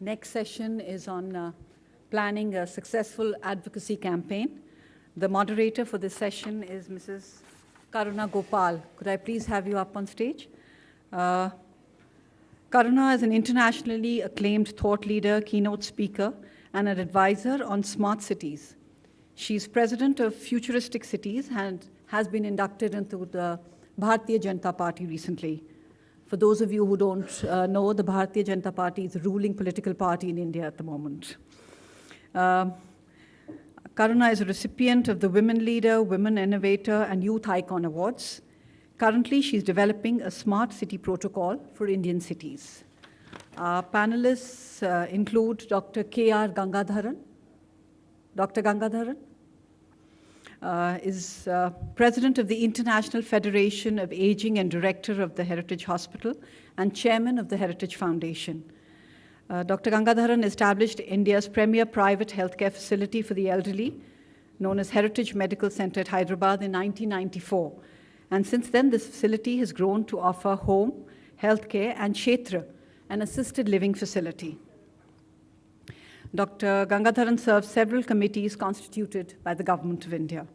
Next session is on planning a successful advocacy campaign. The moderator for this session is Mrs. Karuna Gopal. Could I please have you up on stage? Karuna is an internationally acclaimed thought leader, keynote speaker, and an advisor on smart cities. She's president of Futuristic Cities and has been inducted into the Bharatiya Janata Party recently. For those of you who don't know, the Bharatiya Janata Party is the ruling political party in India at the moment. Karuna is a recipient of the Women Leader, Women Innovator, and Youth Icon Awards. Currently, she's developing a smart city protocol for Indian cities. Our panelists include Dr. K.R. Gangadharan. Dr. Gangadharan is president of the International Federation of Aging and director of the Heritage Hospital and chairman of the Heritage Foundation. Dr. Gangadharan established India's premier private healthcare facility for the elderly, known as Heritage Medical Center at Hyderabad in 1994. And since then, this facility has grown to offer home, healthcare, and Kshetra, an assisted living facility. Dr. Gangadharan serves several committees constituted by the Government of India.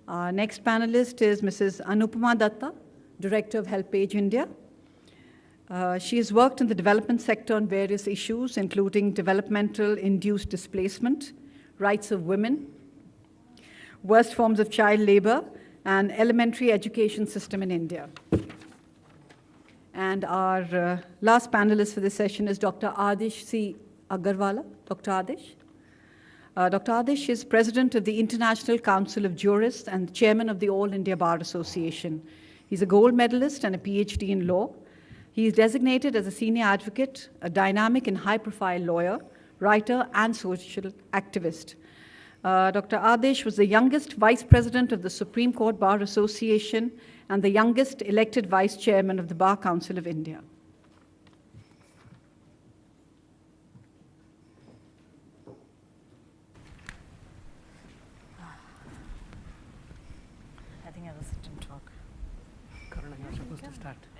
Our next panelist is Mrs. Anupama Datta, Director of Helpage India. She has worked in the development sector on various issues, including developmental induced displacement, rights of women, worst forms of child labor, and elementary education system in India. And our last panelist for this session is Dr. Adish C. Aggarwala. Dr. Adish. Dr. Adish is president of the International Council of Jurists and chairman of the All India Bar Association. He's a gold medalist and a PhD in law. He is designated as a senior advocate, a dynamic and high-profile lawyer, writer, and social activist. Dr. Adish was the youngest vice president of the Supreme Court Bar Association and the youngest elected vice chairman of the Bar Council of India.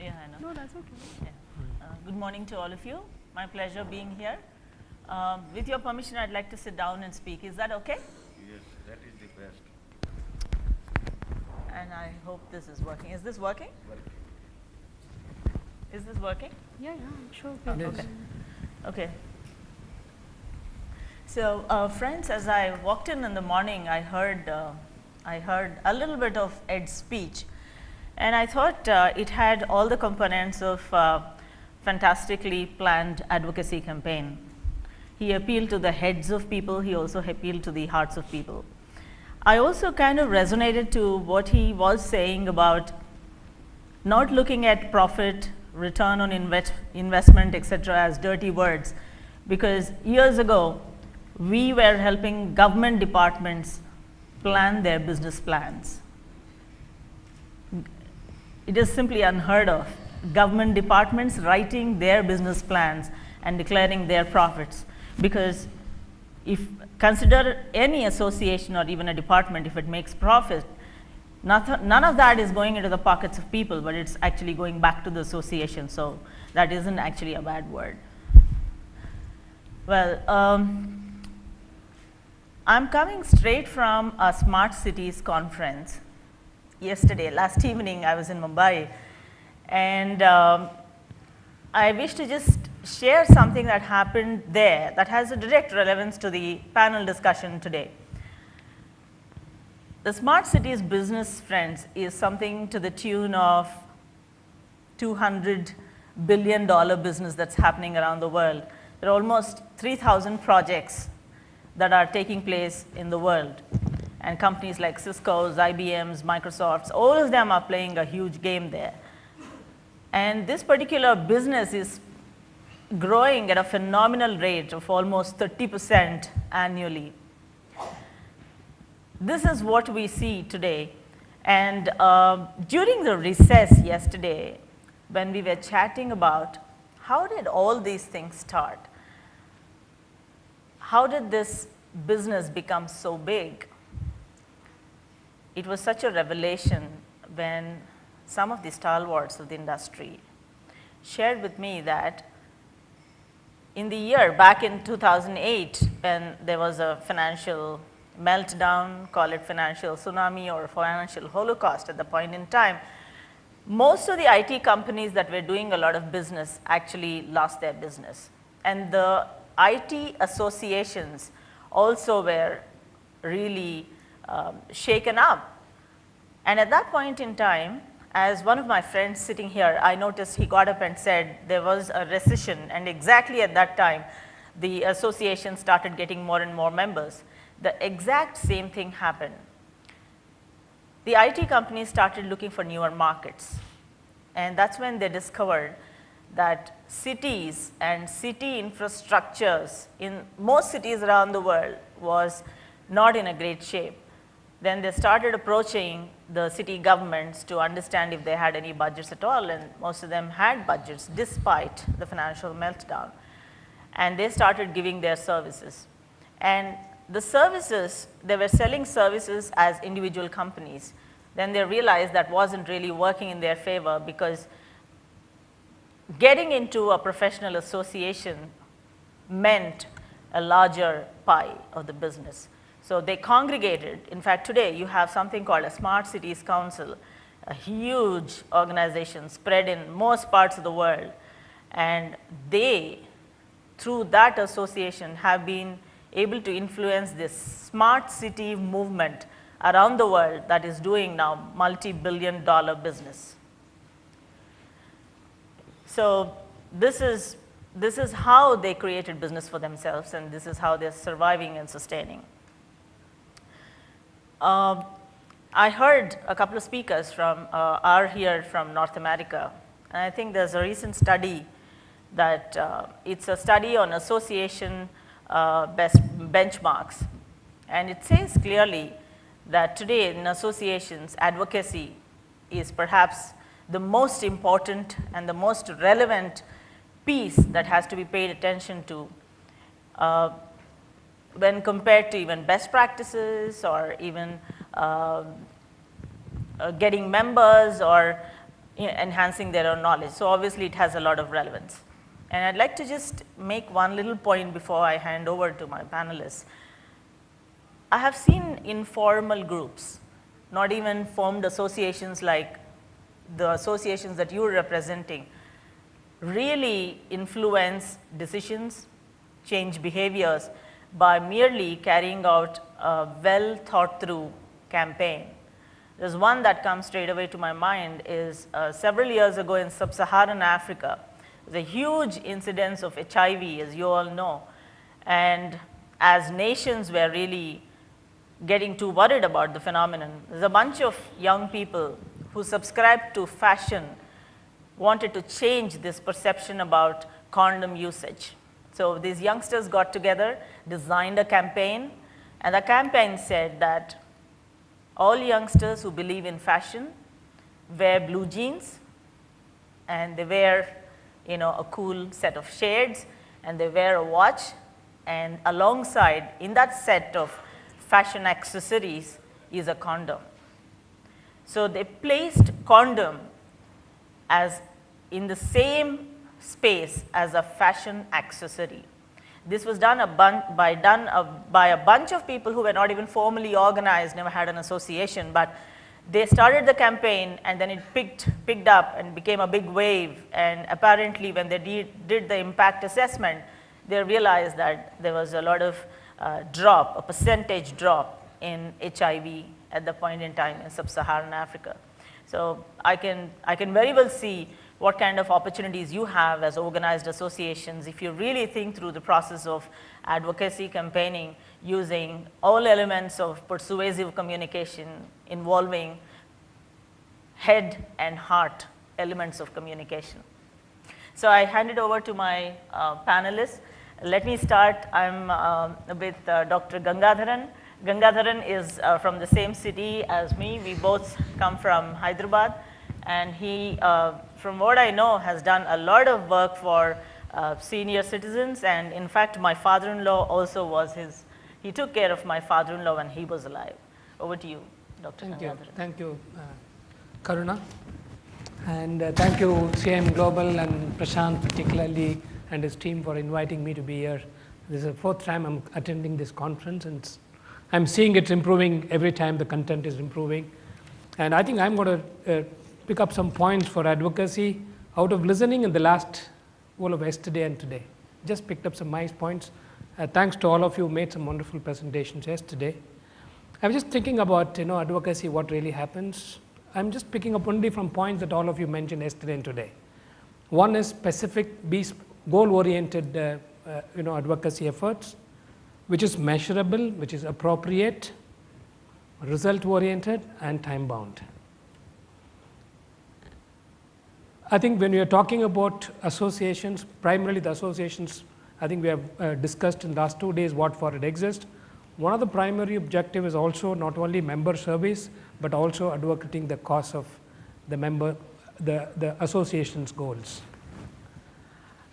Yeah, I know. No, that's okay. Yeah. Good morning to all of you. My pleasure being here. With your permission, I'd like to sit down and speak. Is that okay? Yes, that is the best. And I hope this is working. Is this working? Is this working? Yeah, I'm sure. Okay. Okay. So, friends, as I walked in the morning, I heard a little bit of Ed's speech. And I thought it had all the components of fantastically planned advocacy campaign. He appealed to the heads of people. He also appealed to the hearts of people. I also kind of resonated to what he was saying about not looking at profit, return on investment, etc. as dirty words, because years ago, we were helping government departments plan their business plans. It is simply unheard of. Government departments writing their business plans and declaring their profits, because if consider any association or even a department, if it makes profit, none of that is going into the pockets of people, but it's actually going back to the association. So that isn't actually a bad word. Well, I'm coming straight from a Smart Cities conference. Last evening, I was in Mumbai, and I wish to just share something that happened there that has a direct relevance to the panel discussion today. The Smart Cities business, friends, is something to the tune of $200 billion business that's happening around the world. There are almost 3,000 projects that are taking place in the world. And companies like Cisco's, IBM's, Microsoft's, all of them are playing a huge game there. And this particular business is growing at a phenomenal rate of almost 30% annually. This is what we see today. And during the recess yesterday, when we were chatting about how did all these things start? How did this business become so big? It was such a revelation when some of the stalwarts of the industry shared with me that in the year back in 2008, when there was a financial meltdown, call it financial tsunami or financial holocaust at the point in time, most of the IT companies that were doing a lot of business actually lost their business. And the IT associations also were really shaken up. And at that point in time, as one of my friends sitting here, I noticed he got up and said there was a recession, and exactly at that time, the association started getting more and more members. The exact same thing happened. The IT companies started looking for newer markets, and that's when they discovered that cities and city infrastructures in most cities around the world was not in a great shape. Then they started approaching the city governments to understand if they had any budgets at all, and most of them had budgets despite the financial meltdown. And they started giving their services. And the services, they were selling services as individual companies. Then they realized that wasn't really working in their favor, because getting into a professional association meant a larger pie of the business. So they congregated. In fact, today you have something called a Smart Cities Council, a huge organization spread in most parts of the world. And they, through that association, have been able to influence this smart city movement around the world that is doing now multi-billion-dollar business. So this is how they created business for themselves, and this is how they're surviving and sustaining. I heard a couple of speakers are here from North America, and I think there's a recent study that it's a study on association best benchmarks, and it says clearly that today in associations, advocacy is perhaps the most important and the most relevant piece that has to be paid attention to when compared to even best practices or even getting members or enhancing their own knowledge. So obviously it has a lot of relevance. And I'd like to just make one little point before I hand over to my panelists. I have seen informal groups, not even formed associations like the associations that you're representing, really influence decisions, change behaviors by merely carrying out a well thought through campaign. There's one that comes straight away to my mind is several years ago in sub-Saharan Africa, there's a huge incidence of HIV, as you all know, and as nations were really getting too worried about the phenomenon, there's a bunch of young people who subscribed to fashion wanted to change this perception about condom usage. So these youngsters got together, designed a campaign, and the campaign said that all youngsters who believe in fashion wear blue jeans, and they wear a cool set of shades, and they wear a watch, and alongside in that set of fashion accessories is a condom. So they placed condom as in the same space as a fashion accessory. This was done by a bunch of people who were not even formally organized, never had an association, but they started the campaign, and then it picked up and became a big wave. And apparently when they did the impact assessment, they realized that there was a lot of a percentage drop in HIV at the point in time in sub-Saharan Africa. So I can very well see what kind of opportunities you have as organized associations if you really think through the process of advocacy campaigning using all elements of persuasive communication involving head and heart elements of communication. So I hand it over to my panelists. Let me start. I'm with Dr. Gangadharan. Gangadharan is from the same city as me. We both come from Hyderabad, and he, from what I know, has done a lot of work for senior citizens, and in fact my father-in-law also was he took care of my father-in-law when he was alive. Over to you, Dr. Gangadharan. Thank you, Karuna, and thank you CIMGlobal and Prashant particularly and his team for inviting me to be here. This is the 4th time I'm attending this conference, and I'm seeing it's improving every time. The content is improving, and I think I'm going to pick up some points for advocacy out of listening in the last whole of yesterday and today. Just picked up some nice points. Thanks to all of you who made some wonderful presentations yesterday. I was just thinking about advocacy, what really happens. I'm just picking up only from points that all of you mentioned yesterday and today. One is specific, goal-oriented advocacy efforts, which is measurable, which is appropriate, result-oriented, and time-bound. I think when we are talking about associations, primarily the associations, I think we have discussed in the last 2 days what for it exists. One of the primary objectives is also not only member service, but also advocating the cause of the member, the association's goals.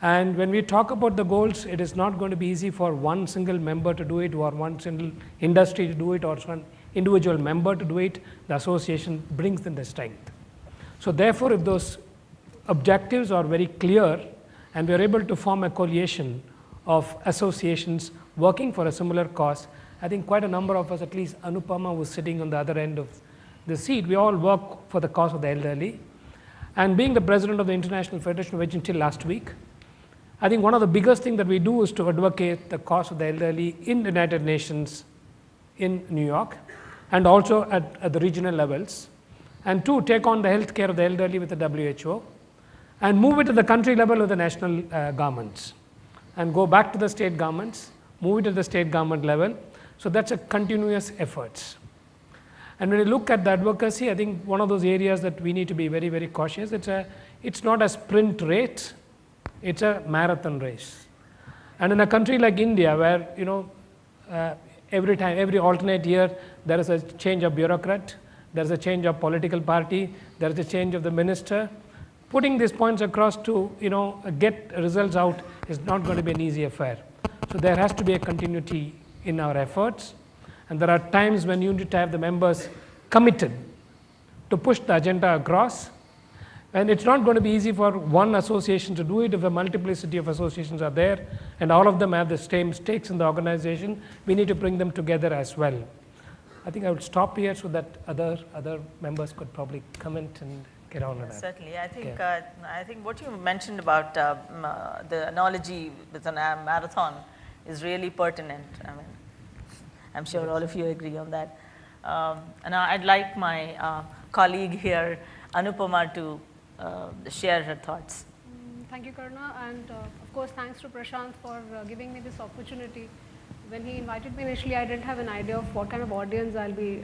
And when we talk about the goals, it is not going to be easy for one single member to do it, or one single industry to do it, or one individual member to do it. The association brings in the strength. So therefore, if those objectives are very clear and we are able to form a coalition of associations working for a similar cause, I think quite a number of us, at least Anupama was sitting on the other end of the seat, we all work for the cause of the elderly. And being the president of the International Federation of Aging until last week, I think one of the biggest things that we do is to advocate the cause of the elderly in the United Nations in New York, and also at the regional levels. And 2, take on the health care of the elderly with the WHO, and move it to the country level with the national governments, and go back to the state governments, move it to the state government level. So that's a continuous efforts. And when you look at the advocacy, I think one of those areas that we need to be very, very cautious. It's not a sprint race, it's a marathon race. And in a country like India, where every alternate year there is a change of bureaucrat, there is a change of political party, there is a change of the minister. Putting these points across to get results out is not going to be an easy affair. So there has to be a continuity in our efforts, and there are times when you need to have the members committed to push the agenda across, and it's not going to be easy for one association to do it if a multiplicity of associations are there and all of them have the same stakes in the organization. We need to bring them together as well. I think I would stop here so that other members could probably comment and get on with that. Certainly. I think what you mentioned about the analogy with a marathon is really pertinent. I mean, I'm sure all of you agree on that. And I'd like my colleague here, Anupama, to share her thoughts. Thank you, Karuna, and of course, thanks to Prashant for giving me this opportunity. When he invited me initially, I didn't have an idea of what kind of audience I'll be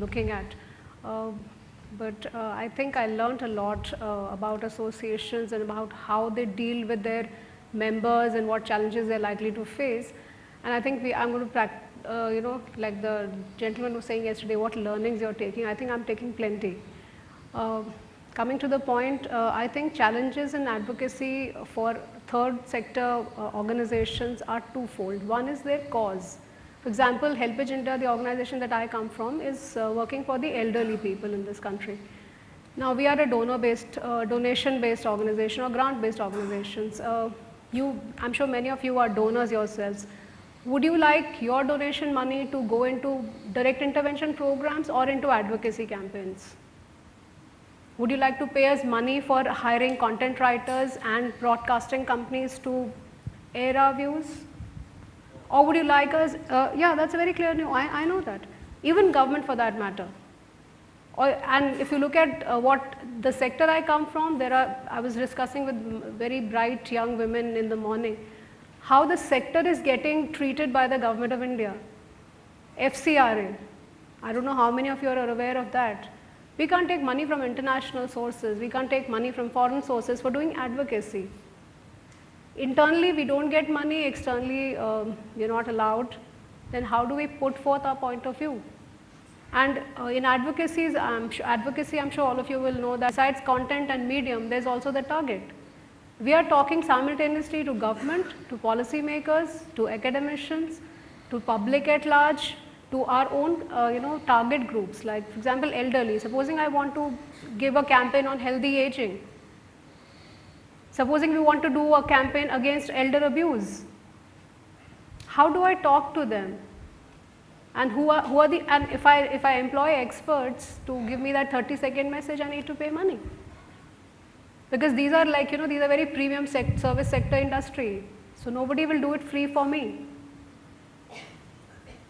looking at. But I think I learned a lot about associations and about how they deal with their members and what challenges they're likely to face. And I think I'm going to practice, like the gentleman was saying yesterday, what learnings you're taking. I think I'm taking plenty. Coming to the point, I think challenges in advocacy for third sector organizations are twofold. One is their cause. For example, Helpage India, the organization that I come from, is working for the elderly people in this country. Now, we are a donor-based, donation-based organization or grant-based organizations. I'm sure many of you are donors yourselves. Would you like your donation money to go into direct intervention programs or into advocacy campaigns? Would you like to pay us money for hiring content writers and broadcasting companies to air our views? Or would you like us, yeah, that's a very clear no, I know that. Even government for that matter. And if you look at what the sector I come from, I was discussing with very bright young women in the morning, how the sector is getting treated by the government of India. FCRA, I don't know how many of you are aware of that. We can't take money from international sources, we can't take money from foreign sources for doing advocacy. Internally we don't get money, externally we're not allowed, then how do we put forth our point of view? And in advocacy, I'm sure all of you will know that besides content and medium, there's also the target. We are talking simultaneously to government, to policy makers, to academicians, to public at large, to our own target groups, like for example elderly. Supposing I want to give a campaign on healthy aging. Supposing we want to do a campaign against elder abuse, how do I talk to them? And who are the, and if I employ experts to give me that 30-second message, I need to pay money. Because these are like, these are very premium service sector industry. So nobody will do it free for me.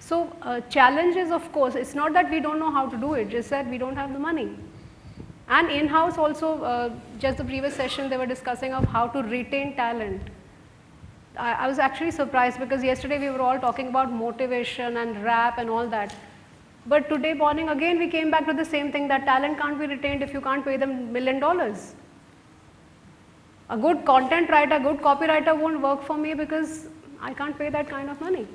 So challenges, of course, it's not that we don't know how to do it, just that we don't have the money. And in-house also, just the previous session they were discussing of how to retain talent. I was actually surprised because yesterday we were all talking about motivation and rap and all that. But today morning again we came back to the same thing, that talent can't be retained if you can't pay them $1 million. A good content writer, good copywriter won't work for me because I can't pay that kind of money.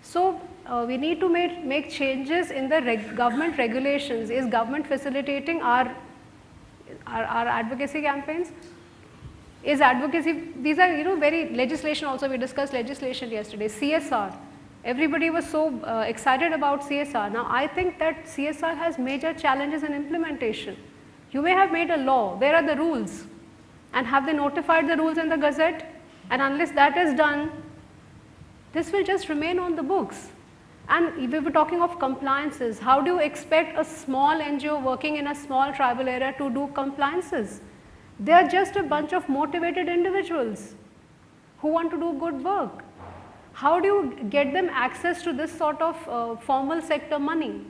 So we need to make changes in the government regulations. Is government facilitating our advocacy campaigns? Is advocacy, these are very legislation also, we discussed legislation yesterday, CSR. Everybody was so excited about CSR. Now I think that CSR has major challenges in implementation. You may have made a law, where are the rules? And have they notified the rules in the Gazette? And unless that is done, this will just remain on the books. And we were talking of compliances. How do you expect a small NGO working in a small tribal area to do compliances? They are just a bunch of motivated individuals who want to do good work. How do you get them access to this sort of formal sector money?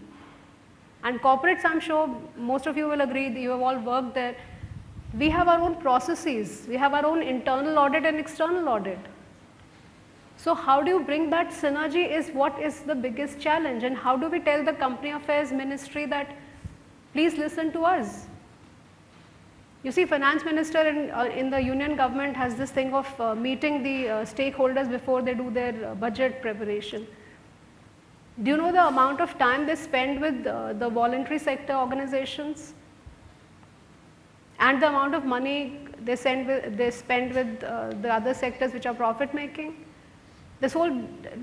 And corporates, I'm sure most of you will agree, you have all worked there. We have our own processes. We have our own internal audit and external audit. So how do you bring that synergy is what is the biggest challenge, and how do we tell the company affairs ministry that please listen to us? You see, finance minister in the union government has this thing of meeting the stakeholders before they do their budget preparation. Do you know the amount of time they spend with the voluntary sector organizations? And the amount of money they spend with the other sectors which are profit making? This whole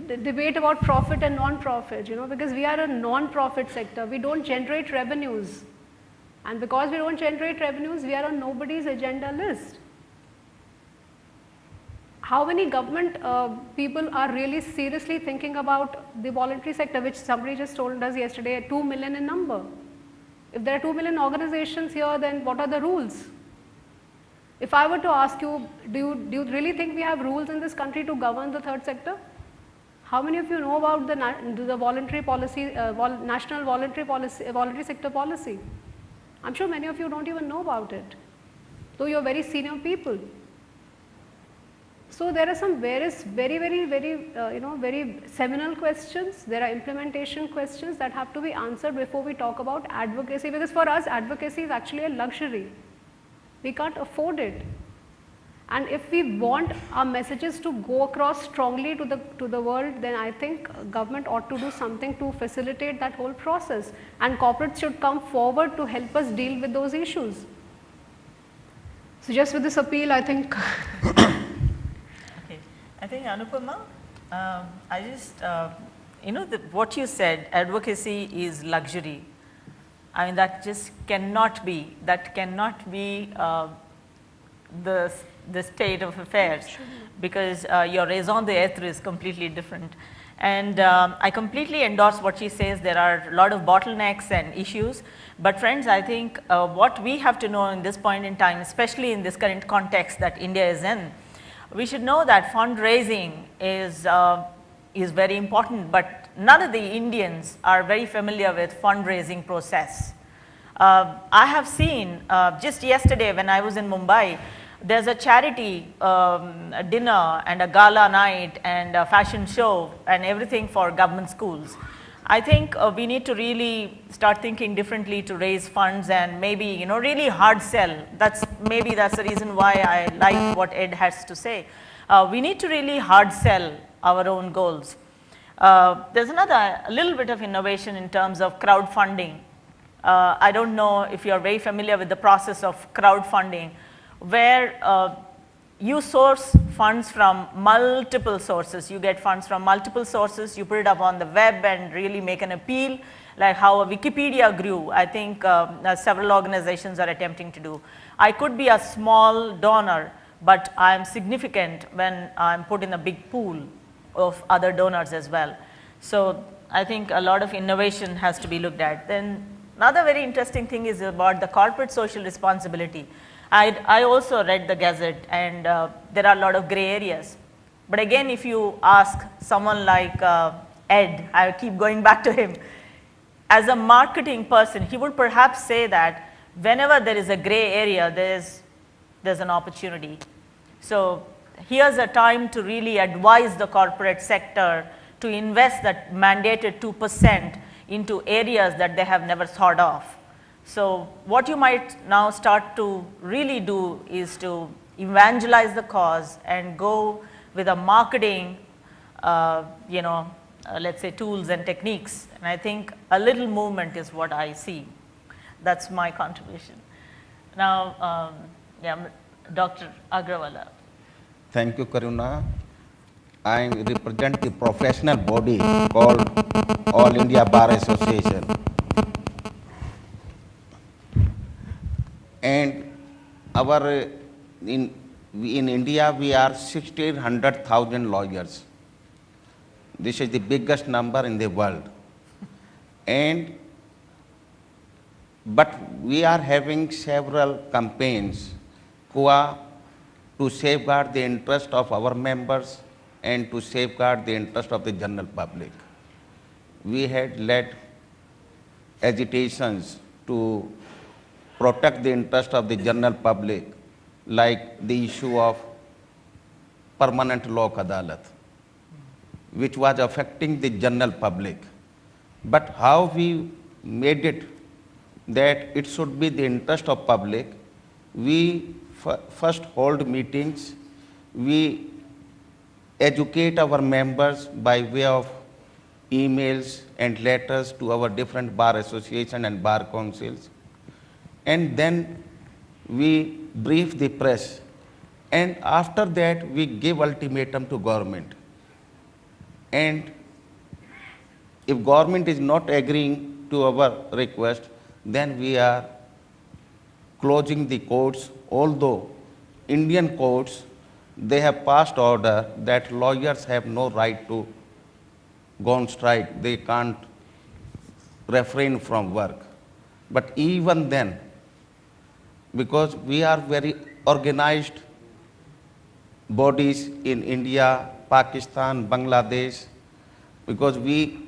debate about profit and non-profit, because we are a non-profit sector, we don't generate revenues. And because we don't generate revenues, we are on nobody's agenda list. How many government people are really seriously thinking about the voluntary sector, which somebody just told us yesterday, 2 million in number? If there are 2 million organizations here, then what are the rules? If I were to ask you, do you really think we have rules in this country to govern the third sector? How many of you know about the voluntary policy, national voluntary sector policy? I'm sure many of you don't even know about it, though you're very senior people. So there are some various very seminal questions. There are implementation questions that have to be answered before we talk about advocacy, because for us advocacy is actually a luxury. We can't afford it. And if we want our messages to go across strongly to the world, then I think government ought to do something to facilitate that whole process, and corporates should come forward to help us deal with those issues. So just with this appeal, I think. Okay, I think Anupama, I just what you said, advocacy is luxury. I mean that just cannot be. That cannot be the state of affairs, because your raison d'etre is completely different. And I completely endorse what she says. There are a lot of bottlenecks and issues, but friends, I think what we have to know in this point in time, especially in this current context that India is in, we should know that fundraising is very important, but none of the Indians are very familiar with fundraising process. I have seen just yesterday when I was in Mumbai, there's a charity dinner and a gala night and a fashion show and everything for government schools. I think we need to really start thinking differently to raise funds and maybe really hard sell. Maybe that's the reason why I like what Ed has to say. We need to really hard sell our own goals. There's a little bit of innovation in terms of crowdfunding. I don't know if you are very familiar with the process of crowdfunding, where you source funds from multiple sources. You get funds from multiple sources, you put it up on the web and really make an appeal, like how Wikipedia grew. I think several organizations are attempting to do. I could be a small donor, but I am significant when I am put in a big pool of other donors as well. So I think a lot of innovation has to be looked at. Then another very interesting thing is about the corporate social responsibility. I also read the Gazette, and there are a lot of gray areas. But again, if you ask someone like Ed, I keep going back to him, as a marketing person, he would perhaps say that whenever there is a gray area, there's an opportunity. So here's a time to really advise the corporate sector to invest that mandated 2% into areas that they have never thought of. So what you might now start to really do is to evangelize the cause and go with a marketing, let's say tools and techniques. And I think a little movement is what I see. That's my contribution. Now, Dr. Aggarwala. Thank you, Karuna. I represent the professional body called All India Bar Association. And in India, we are 1,600,000 lawyers. This is the biggest number in the world. But we are having several campaigns to safeguard the interest of our members and to safeguard the interest of the general public. We had led agitations to protect the interest of the general public, like the issue of permanent lok adalat, which was affecting the general public. But how we made it that it should be the interest of public, we first hold meetings, we educate our members by way of emails and letters to our different bar associations and bar councils, and then we brief the press, and after that we give ultimatum to government. And if government is not agreeing to our request, then we are closing the courts, although Indian courts, they have passed order that lawyers have no right to go on strike. They can't refrain from work. But even then, because we are very organized bodies in India, Pakistan, Bangladesh, because we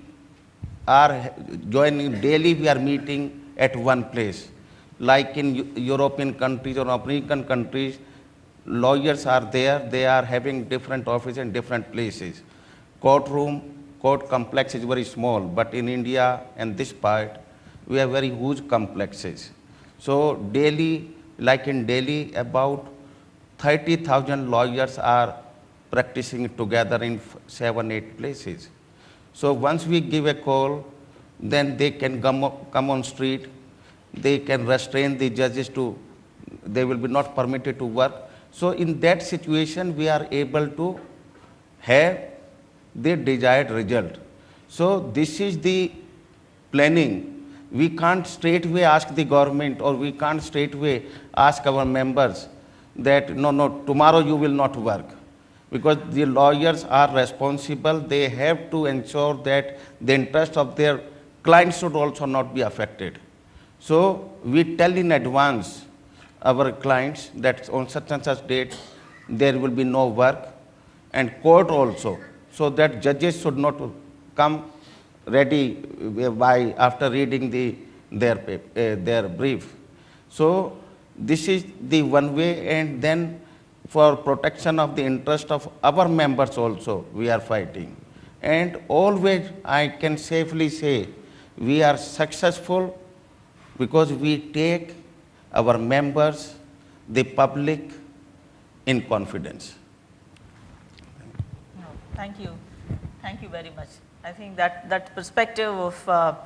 are joining daily, we are meeting at one place. Like in European countries or American countries, lawyers are there, they are having different offices in different places. Court complex is very small, but in India and this part, we have very huge complexes. So daily, like in Delhi, about 30,000 lawyers are practicing together in 7-8 places. So once we give a call, then they can come on street, they can restrain the judges they will be not permitted to work. So in that situation, we are able to have the desired result. So this is the planning. We can't straightway ask the government, or we can't straightway ask our members that no, tomorrow you will not work. Because the lawyers are responsible, they have to ensure that the interest of their clients should also not be affected. So we tell in advance our clients that on such and such date there will be no work, and court also, so that judges should not come ready after reading their brief. So this is the one way, and then for protection of the interest of our members also we are fighting. And always I can safely say we are successful because we take our members, the public, in confidence. No, thank you. Thank you very much. I think that perspective of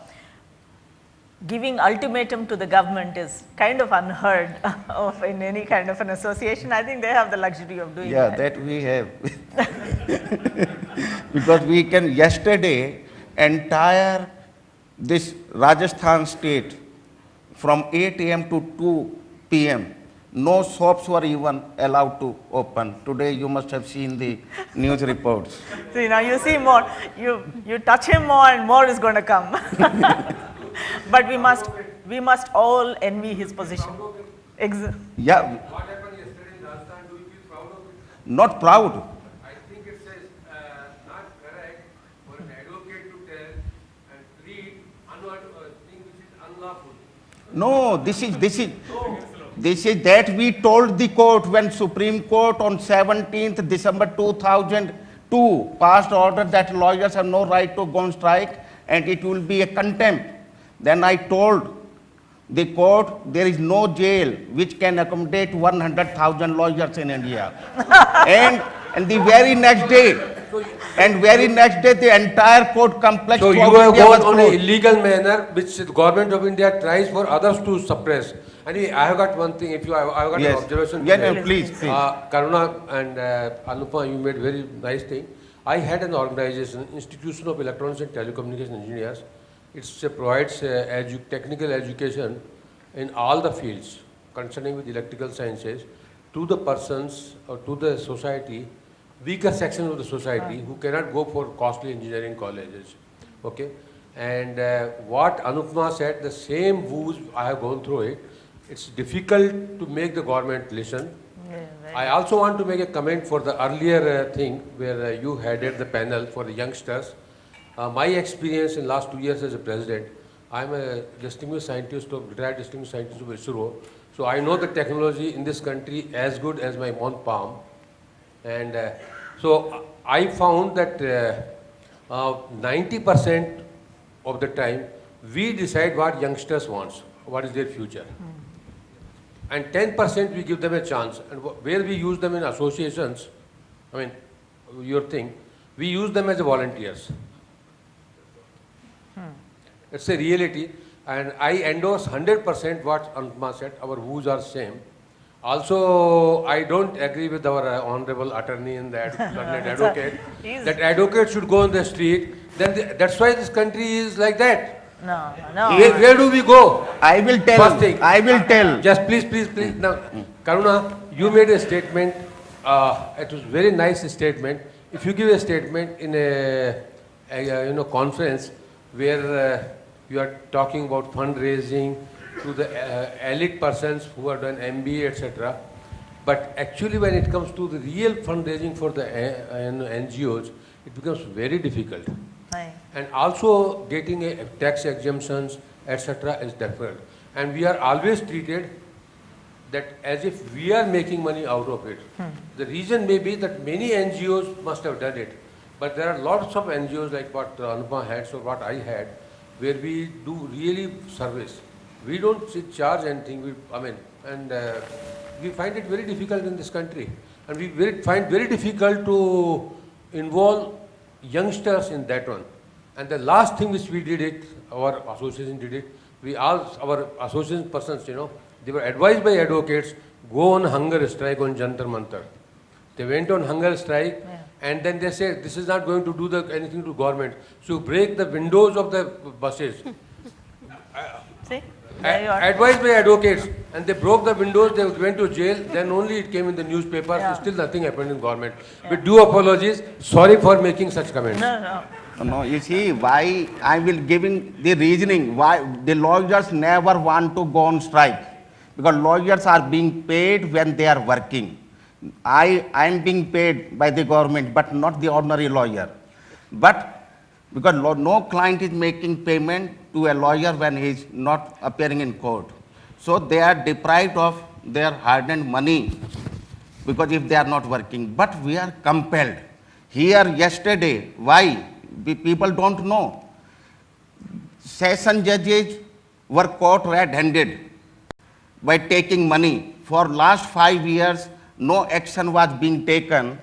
giving ultimatum to the government is kind of unheard of in any kind of an association. I think they have the luxury of doing that. Yeah, that we have. Because yesterday, entire this Rajasthan state, from 8 a.m. to 2 p.m., no shops were even allowed to open. Today you must have seen the news reports. See, now you see more, you touch him more and more is going to come. But we must all envy his position. Yeah, What happened yesterday in Rajasthan, do you feel proud of it? not proud. I think it says not correct for an advocate to tell and plead thing which is unlawful. No, this is that we told the court when Supreme Court on 17th December 2002 passed order that lawyers have no right to go on strike and it will be a contempt. Then I told the court there is no jail which can accommodate 100,000 lawyers in India. and the very next day, the entire court complex. So you of have India was gone on an closed. illegal manner which the government of India tries for others to suppress. Anyway, I have got one thing, I have got Yes. an observation. Yeah, to no, make. please. Karuna and Anupama, you made very nice thing. I had an organization, Institution of Electronics and Telecommunication Engineers. It provides technical education in all the fields concerning with electrical sciences to the persons or to the society, weaker section of the society who cannot go for costly engineering colleges. Okay? And what Anupama said, the same woes I have gone through it. It's difficult to make the government listen. I also want to make a comment for the earlier thing where you headed the panel for the youngsters. My experience in last 2 years as a president, I'm a distinguished scientist retired distinguished scientist of ISRO. So I know the technology in this country as good as my own palm. And so I found that 90% of the time we decide what youngsters wants, what is their future. And 10% we give them a chance. And where we use them in associations, I mean, your thing, we use them as volunteers. It's a reality, and I endorse 100% what Anupama said. Our views are same. Also, I don't agree with our honorable attorney and that learned advocate. That advocate should go on the street. Then that's why this country is like that. No. Where do we go? I will tell. First thing. I will tell. Just please. Now, Karuna, you made a statement. It was very nice statement. If you give a statement in a conference where you are talking about fundraising to the elite persons who have done MBA, etc. But actually, when it comes to the real fundraising for the NGOs, it becomes very difficult. And also getting tax exemptions, etc. is difficult. And we are always treated that as if we are making money out of it. The reason may be that many NGOs must have done it. But there are lots of NGOs like what Anupama had or what I had, where we do really service. We don't charge anything. We find it very difficult in this country. And we find very difficult to involve youngsters in that one. And the last thing which we did it, our association did it, our association persons, they were advised by advocates, go on hunger strike on Jantar Mantar. They went on hunger strike, and then they said, this is not going to do anything to government. So break the windows of the buses. See? Advised by advocates, and they broke the windows, they went to jail, then only it came in the newspapers, still nothing happened in government. With due apologies, sorry for making such comments. No, you see, why I will giving the reasoning, why the lawyers never want to go on strike. Because lawyers are being paid when they are working. I am being paid by the government, but not the ordinary lawyer. But because no client is making payment to a lawyer when he is not appearing in court. So they are deprived of their hard-earned money because if they are not working. But we are compelled. Here yesterday, why? People don't know. Session judges were caught red-handed by taking money. For last 5 years, no action was being taken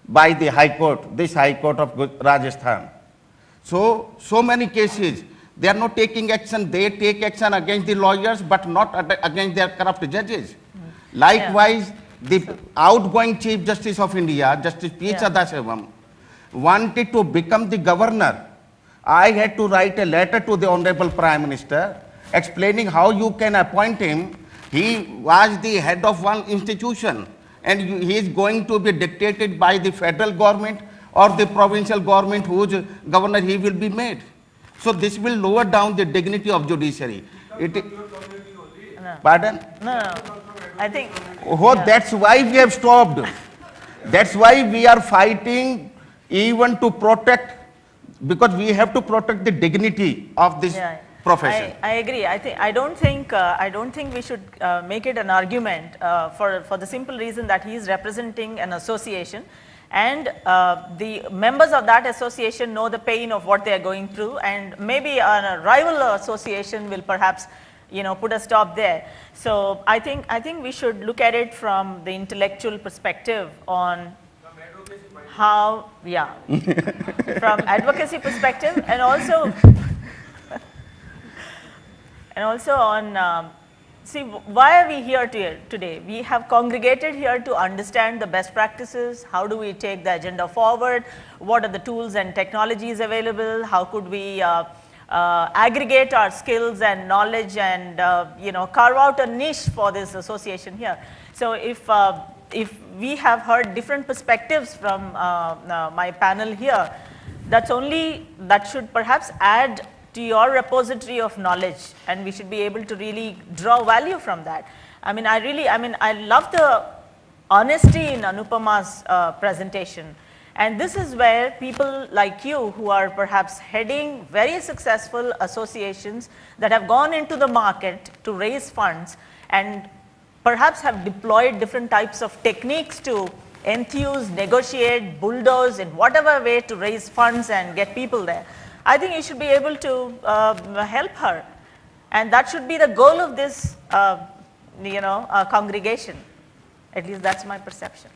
by the High Court, this High Court of Rajasthan. So many cases, they are not taking action. They take action against the lawyers, but not against their corrupt judges. Likewise, the outgoing Chief Justice of India, Justice P. Chadashevam, wanted to become the governor I had to write a letter to the Honorable Prime Minister explaining how you can appoint him. He was the head of one institution, and he is going to be dictated by the federal government or the provincial government whose governor he will be made. So this will lower down the dignity of judiciary. Pardon? No. I think. Oh, yeah. that's why we have stopped. That's why we are fighting even to protect, because we have to protect the dignity of this profession. I agree. I don't think we should make it an argument for the simple reason that he is representing an association, and the members of that association know the pain of what they are going through, and maybe a rival association will perhaps put a stop there. So I think we should look at it from the intellectual perspective on how, from advocacy perspective, and also on, see, why are we here today? We have congregated here to understand the best practices. How do we take the agenda forward? What are the tools and technologies available? How could we aggregate our skills and knowledge and carve out a niche for this association here? So if we have heard different perspectives from my panel here, that should perhaps add to your repository of knowledge, and we should be able to really draw value from that. I love the honesty in Anupama's presentation. And this is where people like you, who are perhaps heading very successful associations that have gone into the market to raise funds and perhaps have deployed different types of techniques to enthuse, negotiate, bulldoze in whatever way to raise funds and get people there. I think you should be able to help her, and that should be the goal of this congregation. At least that's my perception.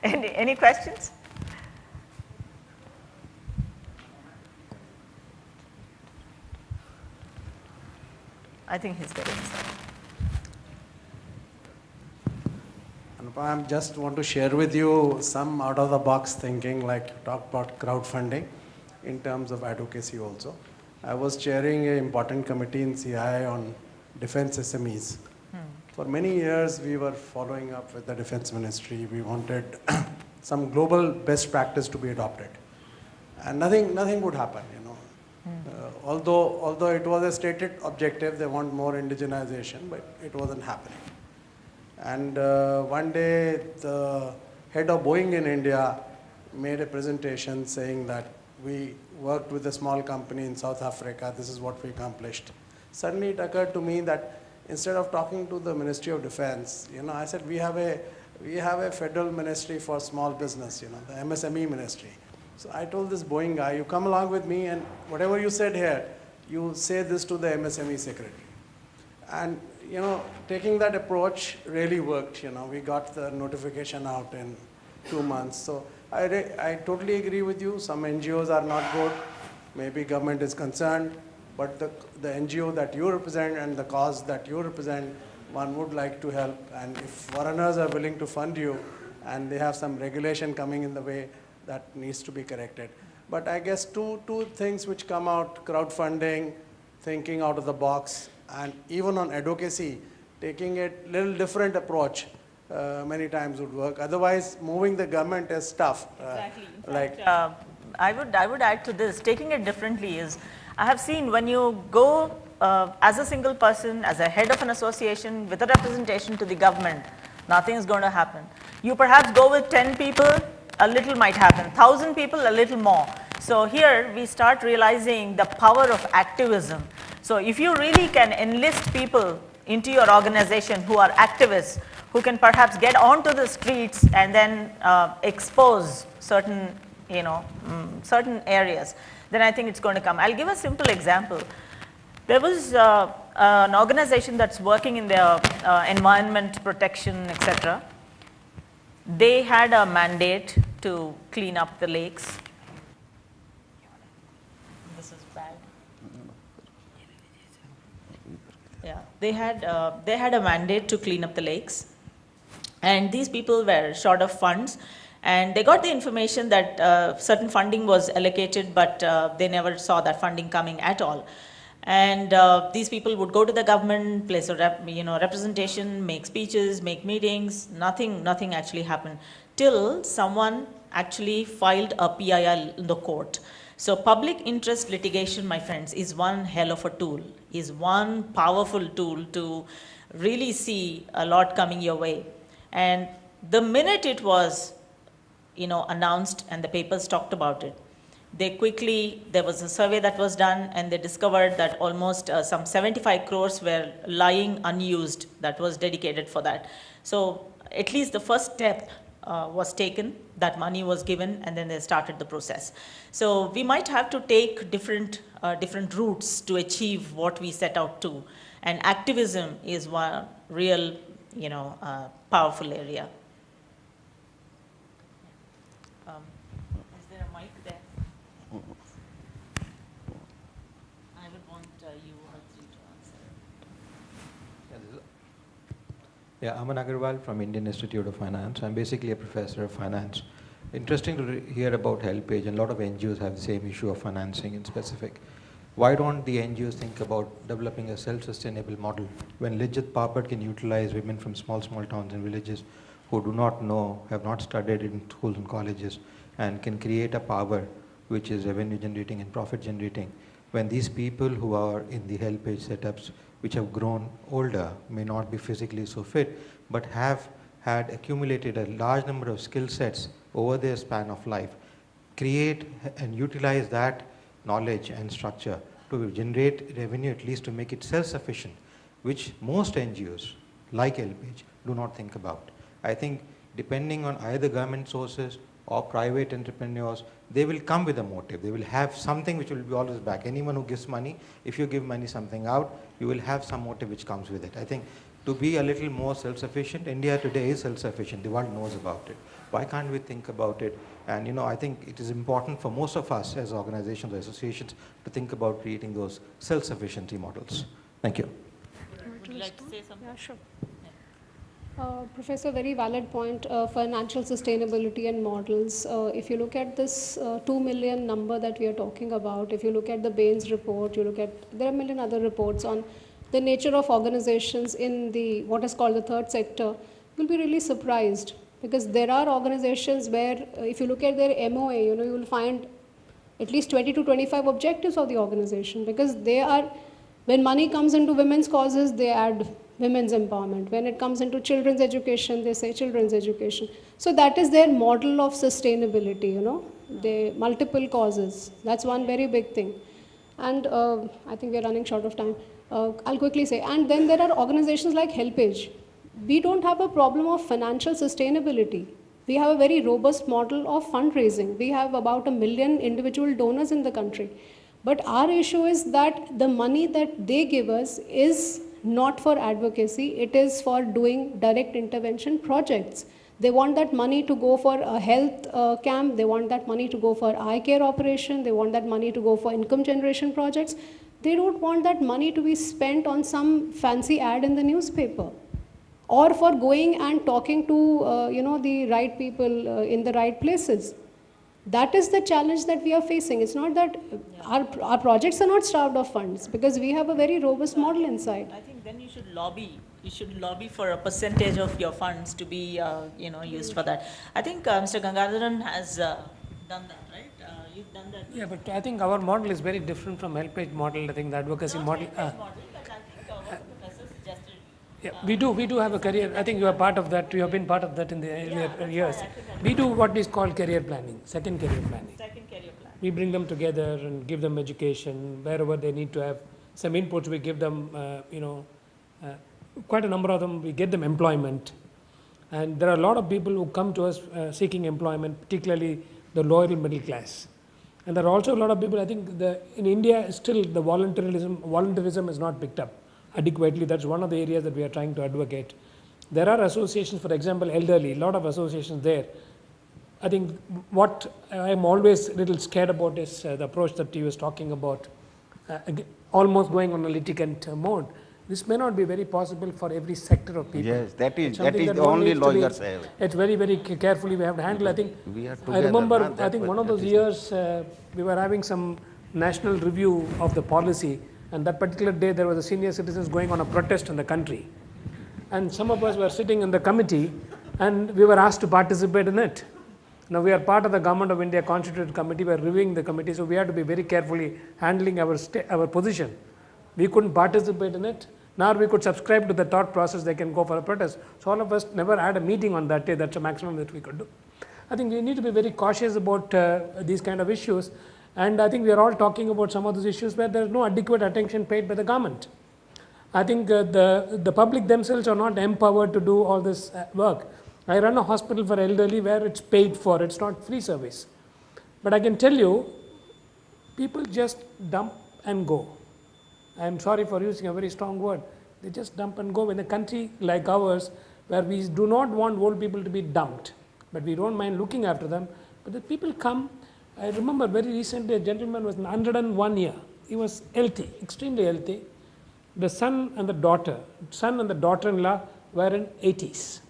Any questions? I think he's getting some. I just want to share with you some out-of-the-box thinking, like you talked about crowdfunding in terms of advocacy also. I was chairing an important committee in CI on defense SMEs. For many years, we were following up with the Defense Ministry. We wanted some global best practice to be adopted. And nothing would happen, although it was a stated objective, they want more indigenization, but it wasn't happening. And one day, the head of Boeing in India made a presentation saying that we worked with a small company in South Africa, this is what we accomplished. Suddenly it occurred to me that instead of talking to the Ministry of Defense, I said we have a federal ministry for small business, the MSME ministry. So I told this Boeing guy, you come along with me and whatever you said here, you say this to the MSME secretary. And taking that approach really worked. We got the notification out in 2 months. So I totally agree with you. Some NGOs are not good. Maybe government is concerned. But the NGO that you represent and the cause that you represent, one would like to help. And if foreigners are willing to fund you and they have some regulation coming in the way, that needs to be corrected. But I guess two things which come out, crowdfunding, thinking out of the box, and even on advocacy, taking a little different approach many times would work. Otherwise, moving the government is tough. Exactly. In fact, I would add to this, taking it differently is, I have seen when you go as a single person, as a head of an association with a representation to the government, nothing is going to happen. You perhaps go with 10 people, a little might happen. 1,000 people, a little more. So here we start realizing the power of activism. So if you really can enlist people into your organization who are activists, who can perhaps get onto the streets and then expose certain, certain areas, then I think it's going to come. I'll give a simple example. There was an organization that's working in the environment protection, etc. They had a mandate to clean up the lakes. This is bad. Yeah, they had a mandate to clean up the lakes, and these people were short of funds, And they got the information that certain funding was allocated, but they never saw that funding coming at all. And these people would go to the government, place a representation, make speeches, make meetings. Nothing actually happened till someone actually filed a PIL in the court. So public interest litigation, my friends, is one hell of a tool, is one powerful tool to really see a lot coming your way. And the minute it was announced and the papers talked about it, there was a survey that was done, and they discovered that almost some 75 crores were lying unused that was dedicated for that. So at least the first step was taken, that money was given, and then they started the process. So we might have to take different routes to achieve what we set out to, and activism is one real powerful area. Is there a mic there? I would want you or three to answer. Yeah, I'm Aggarwala from Indian Institute of Finance. I'm basically a professor of finance. Interesting to hear about Helpage, and a lot of NGOs have the same issue of financing in specific. Why don't the NGOs think about developing a self-sustainable model when Lijjat Papad can utilize women from small towns and villages who do not know, have not studied in schools and colleges, and can create a power which is revenue generating and profit generating, when these people who are in the Helpage setups, which have grown older, may not be physically so fit, but have had accumulated a large number of skill sets over their span of life, create and utilize that knowledge and structure to generate revenue, at least to make it self-sufficient, which most NGOs like Helpage do not think about. I think depending on either government sources or private entrepreneurs, they will come with a motive. They will have something which will be always back. Anyone who gives money, if you give money something out, you will have some motive which comes with it. I think to be a little more self-sufficient, India today is self-sufficient. The world knows about it. Why can't we think about it? And I think it is important for most of us as organizations or associations to think about creating those self-sufficiency models. Thank you. Would you like to say something? Yeah, sure. Professor, very valid point, financial sustainability and models. If you look at this 2 million number that we are talking about, if you look at the Baines report, there are a million other reports on the nature of organizations in the what is called the third sector, you'll be really surprised, because there are organizations where if you look at their MOA, you will find at least 20 to 25 objectives of the organization, because when money comes into women's causes, they add women's empowerment. When it comes into children's education, they say children's education. So that is their model of sustainability, the multiple causes. That's one very big thing. And I think we're running short of time. I'll quickly say, and then there are organizations like Helpage. We don't have a problem of financial sustainability. We have a very robust model of fundraising. We have about 1 million individual donors in the country. But our issue is that the money that they give us is not for advocacy, it is for doing direct intervention projects. They want that money to go for a health camp, they want that money to go for eye care operation, they want that money to go for income generation projects. They don't want that money to be spent on some fancy ad in the newspaper, or for going and talking to the right people in the right places. That is the challenge that we are facing. It's not that our projects are not starved of funds, because we have a very robust model inside. I think then you should lobby. You should lobby for a percentage of your funds to be used for that. I think Mr. Gangadharan has done that, right? You've done that. Yeah, but I think our model is very different from Helpage model. I think the advocacy model. But I think our professor suggested. Yeah, we do have a career. I think you are part of that. You have been part of that in the earlier years. We do what is called career planning, second career planning. Second career plan. We bring them together and give them education wherever they need to have some inputs. We give them, quite a number of them. We get them employment, and there are a lot of people who come to us seeking employment, particularly the lower middle class. And there are also a lot of people. I think in India still the voluntarism is not picked up adequately. That's one of the areas that we are trying to advocate. There are associations, for example, elderly, a lot of associations there. I think what I'm always a little scared about is the approach that he was talking about, almost going on a litigant mode. This may not be very possible for every sector of people. Yes, that is It's something the one only needs to be- lawyers have. It's very, very carefully we have to handle. I think, We are I together, remember, na, I that think was- one of that those is- years, we were having some national review of the policy, and that particular day there was a senior citizens going on a protest in the country. And some of us were sitting in the committee, and we were asked to participate in it. Now we are part of the Government of India Constituted Committee, we are reviewing the committee, so we have to be very carefully handling our position. We couldn't participate in it, nor we could subscribe to the thought process they can go for a protest. So all of us never had a meeting on that day, that's the maximum that we could do. I think we need to be very cautious about these kind of issues, and I think we are all talking about some of those issues where there is no adequate attention paid by the government. I think the public themselves are not empowered to do all this work. I run a hospital for elderly where it's paid for, it's not free service. But I can tell you, people just dump and go. I am sorry for using a very strong word. They just dump and go. In a country like ours, where we do not want old people to be dumped, but we don't mind looking after them, but the people come. I remember very recently a gentleman was 101 years. He was healthy, extremely healthy. The son and the daughter-in-law were in 80s.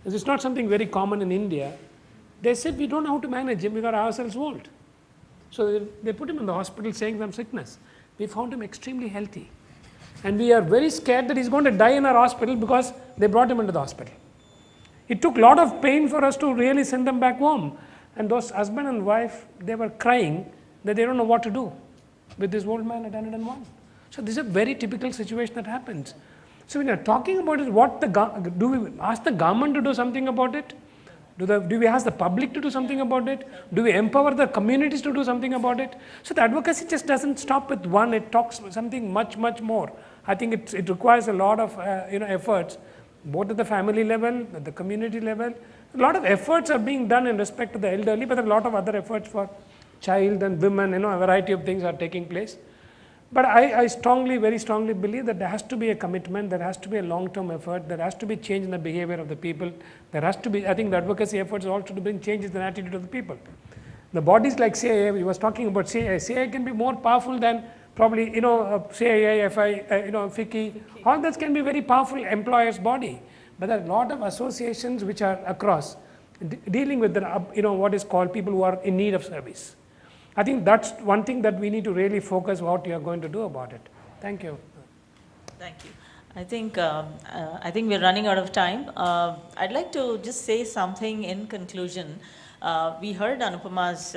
It's not something very common in India. They said, we don't know how to manage him, we got ourselves old. So they put him in the hospital saying some sickness. We found him extremely healthy. And we are very scared that he's going to die in our hospital because they brought him into the hospital. It took a lot of pain for us to really send them back home. And those husband and wife, they were crying that they don't know what to do with this old man at 101. So this is a very typical situation that happens. So when you're talking about it, do we ask the government to do something about it? Do we ask the public to do something about it? Do we empower the communities to do something about it? So the advocacy just doesn't stop with one, it talks something much, much more. I think it requires a lot of efforts, both at the family level, at the community level. A lot of efforts are being done in respect to the elderly, but a lot of other efforts for child and women, a variety of things are taking place. But I very strongly believe that there has to be a commitment, there has to be a long-term effort, there has to be change in the behavior of the people. There has to be, I think the advocacy efforts are also to bring changes in the attitude of the people. The bodies like CII, he was talking about CII. CII can be more powerful than probably, CII, FI, FICCI, all that can be very powerful employers' body. But there are a lot of associations which are across, dealing with what is called people who are in need of service. I think that's one thing that we need to really focus what you are going to do about it. Thank you. Thank you. I think we're running out of time. I'd like to just say something in conclusion. We heard Anupama's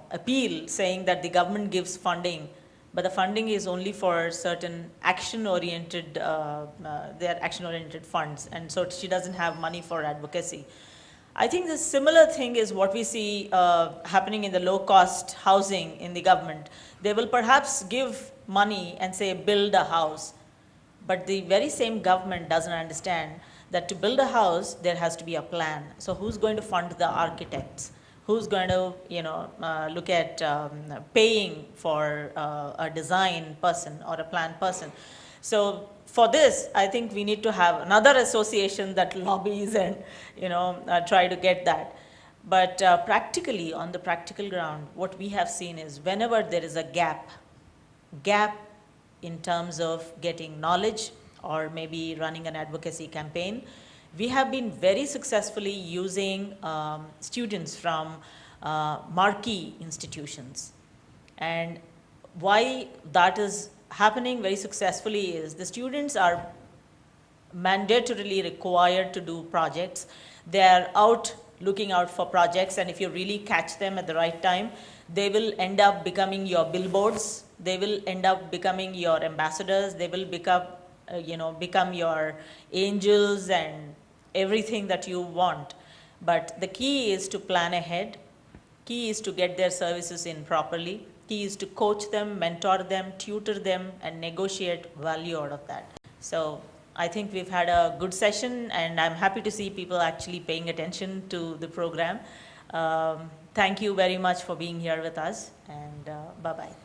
appeal saying that the government gives funding, but the funding is only for certain action-oriented, their action-oriented funds, and so she doesn't have money for advocacy. I think the similar thing is what we see happening in the low-cost housing in the government. They will perhaps give money and say, build a house. But the very same government doesn't understand that to build a house, there has to be a plan. So who's going to fund the architects? Who's going to, look at paying for a design person or a plan person? So for this, I think we need to have another association that lobbies and, try to get that. But practically, on the practical ground, what we have seen is whenever there is a gap in terms of getting knowledge or maybe running an advocacy campaign, we have been very successfully using students from marquee institutions. And why that is happening very successfully is the students are mandatorily required to do projects. They are looking out for projects, and if you really catch them at the right time, they will end up becoming your billboards, they will end up becoming your ambassadors, they will become your angels and everything that you want. But the key is to plan ahead, key is to get their services in properly, key is to coach them, mentor them, tutor them, and negotiate value out of that. So I think we've had a good session, and I'm happy to see people actually paying attention to the program. Thank you very much for being here with us, and bye-bye.